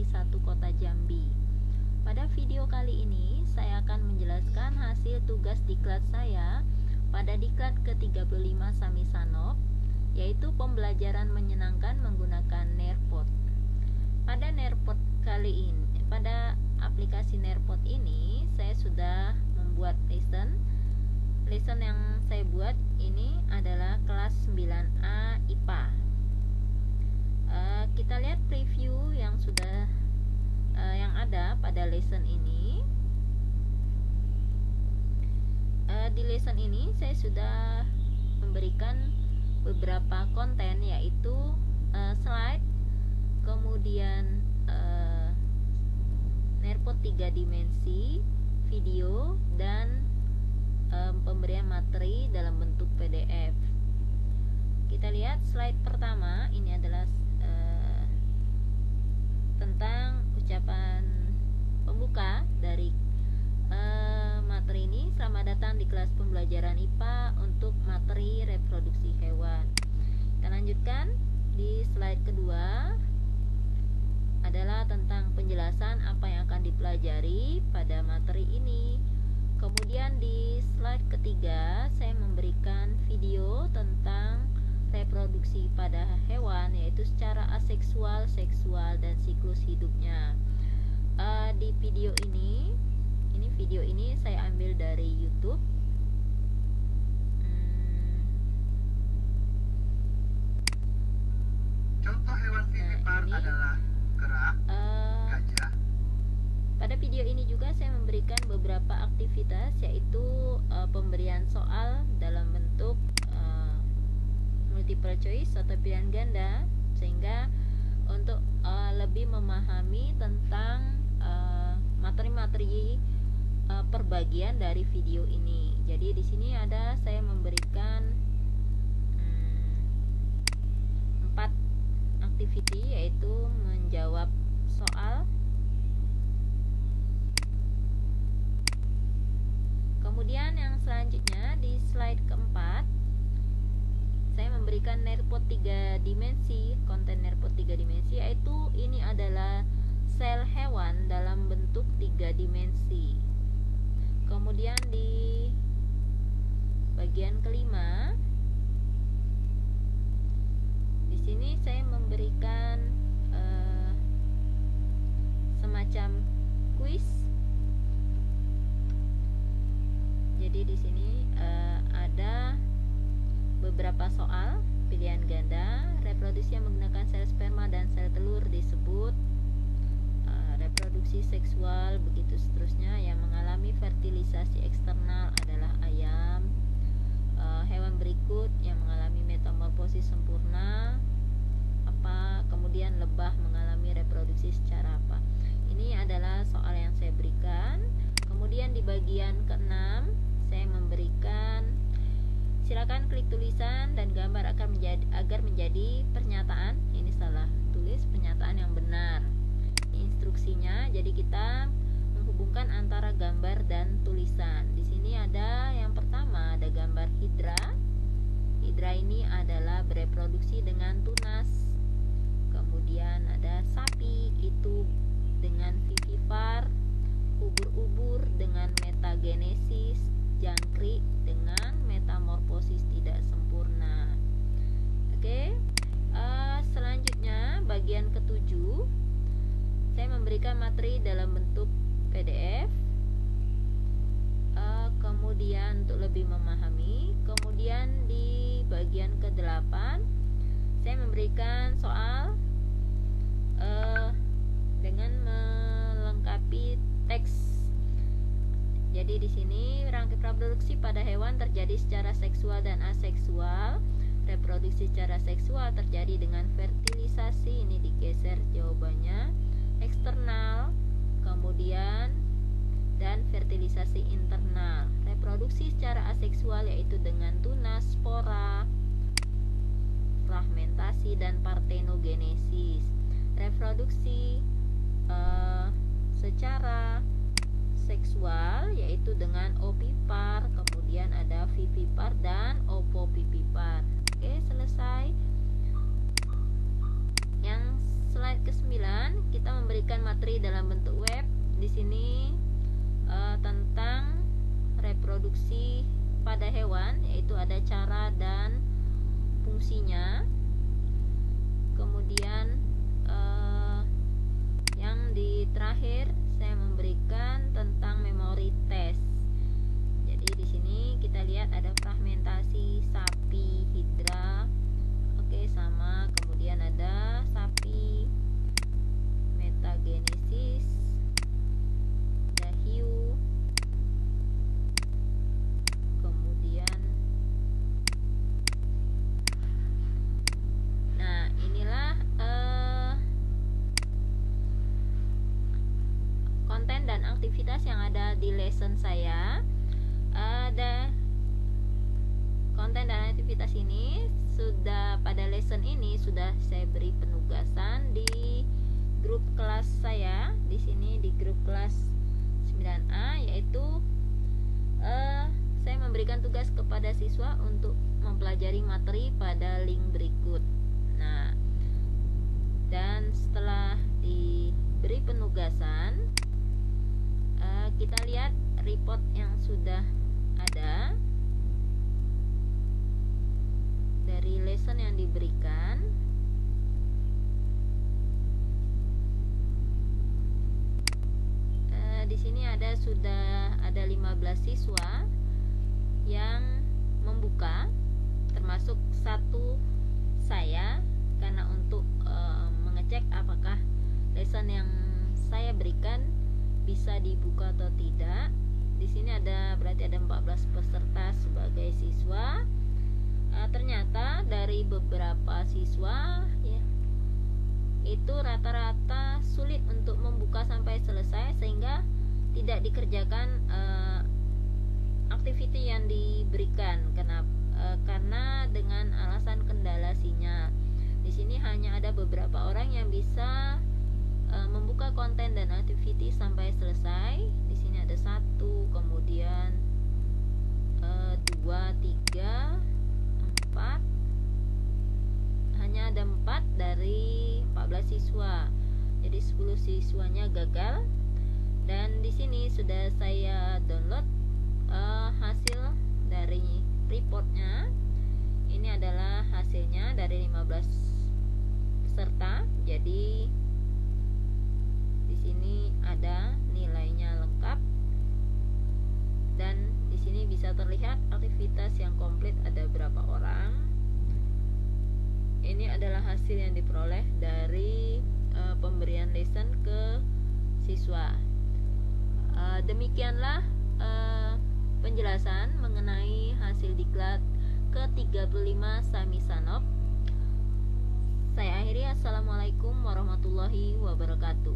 Negeri 1 Kota Jambi. Pada video kali ini saya akan menjelaskan hasil tugas diklat saya pada diklat ke-35 Samisanov, yaitu pembelajaran menyenangkan menggunakan Nearpod. Pada Nearpod kali ini, pada aplikasi Nearpod ini saya sudah membuat lesson yang saya buat ini adalah kelas 9A IPA. Kita lihat preview yang sudah yang ada pada lesson ini. Di lesson ini saya sudah memberikan beberapa konten, yaitu slide, kemudian Nearpod 3 dimensi, video, dan pemberian materi dalam bentuk PDF. Kita lihat slide pertama. Ini adalah tentang ucapan pembuka dari materi ini. Selamat datang di kelas pembelajaran IPA untuk materi reproduksi hewan. Kita lanjutkan di slide kedua, adalah tentang penjelasan apa yang akan dipelajari pada materi ini. Kemudian di slide ketiga saya memberikan video tentang reproduksi pada hewan, yaitu secara aseksual, seksual, dan siklus hidupnya. Di video ini saya ambil dari YouTube. Contoh hewan vivipar adalah kera, gajah. Pada video ini juga saya memberikan beberapa aktivitas, yaitu pemberian soal dalam bentuk multiple choice atau pilihan ganda, sehingga untuk lebih memahami tentang materi-materi perbagian dari video ini. Jadi di sini ada saya memberikan 4 activity, yaitu menjawab soal, kemudian yang selanjutnya di slide keempat saya memberikan Nearpod 3 dimensi, konten Nearpod 3 dimensi, yaitu ini adalah sel hewan dalam bentuk 3 dimensi. Kemudian di bagian kelima, di sini saya memberikan semacam kuis. Jadi di sini ada beberapa soal pilihan ganda. Reproduksi yang menggunakan sel sperma dan sel telur disebut reproduksi seksual, begitu seterusnya. Yang mengalami fertilisasi eksternal adalah ayam. Hewan berikut yang mengalami metamorfosis sempurna apa, kemudian lebah mengalami reproduksi secara apa. Ini adalah soal yang saya berikan. Kemudian di bagian ke-6 saya memberikan, silakan klik tulisan dan gambar agar menjadi pernyataan. Ini salah tulis, pernyataan yang benar. Instruksinya, jadi kita menghubungkan antara gambar dan tulisan. Di sini ada yang pertama, ada gambar hidra. Hidra ini adalah bereproduksi dengan tunas. Kemudian ada sapi, itu dengan vivipar. Ubur-ubur dengan metagenesis, jangkrik dengan metamorfosis tidak sempurna. Oke, selanjutnya bagian ke-7 saya memberikan materi dalam bentuk PDF. Kemudian untuk lebih memahami, kemudian di bagian ke-8 saya memberikan soal dengan melengkapi teks. Jadi di sini rangkaian reproduksi pada hewan terjadi secara seksual dan aseksual. Reproduksi secara seksual terjadi dengan fertilisasi, ini digeser jawabannya, eksternal, kemudian dan fertilisasi internal. Reproduksi secara aseksual yaitu dengan tunas, spora, fragmentasi, dan partenogenesis. Reproduksi secara seksual yaitu dengan ovipar, kemudian ada vivipar dan ovovivipar. Oke, selesai. Yang slide ke-9 kemudian kita memberikan materi dalam bentuk web. Di sini tentang reproduksi pada hewan, yaitu ada cara dan fungsinya. Kemudian yang di terakhir saya memberikan tentang memori test. Jadi di sini kita lihat ada fragmentasi sapi hidra, sama kemudian ada sapi metagenesis, ada hiu, kemudian inilah konten dan aktivitas yang ada di lesson saya. Ada konten dan aktivitas ini sudah pada lesson ini sudah saya beri penugasan di grup kelas saya. Di sini di grup kelas 9A, yaitu saya memberikan tugas kepada siswa untuk mempelajari materi pada link berikut. Dan setelah diberi penugasan, kita lihat report yang sudah ada dari lesson yang diberikan. Di sini sudah ada 15 siswa yang membuka, termasuk satu saya, karena untuk mengecek apakah lesson yang saya berikan bisa dibuka atau tidak. Di sini berarti ada 14 peserta sebagai siswa. Ternyata dari beberapa siswa itu rata-rata sulit untuk membuka sampai selesai, sehingga tidak dikerjakan activity yang diberikan. Karena dengan alasan kendala sinyal. Di sini hanya ada beberapa orang yang bisa membuka konten dan activity sampai selesai. Di sini ada 1, kemudian 2, 3, 4. Hanya ada 4 dari 14 siswa. Jadi 10 siswanya gagal. Dan di sini sudah saya download hasil dari reportnya. Ini adalah hasilnya dari 15 peserta. Jadi di sini ada nilainya lengkap, dan di sini bisa terlihat aktivitas yang komplit ada berapa orang. Ini adalah hasil yang diperoleh dari pemberian lesson ke siswa. Demikianlah penjelasan mengenai hasil diklat ke-35 Samisanop. Saya akhiri. Assalamualaikum warahmatullahi wabarakatuh.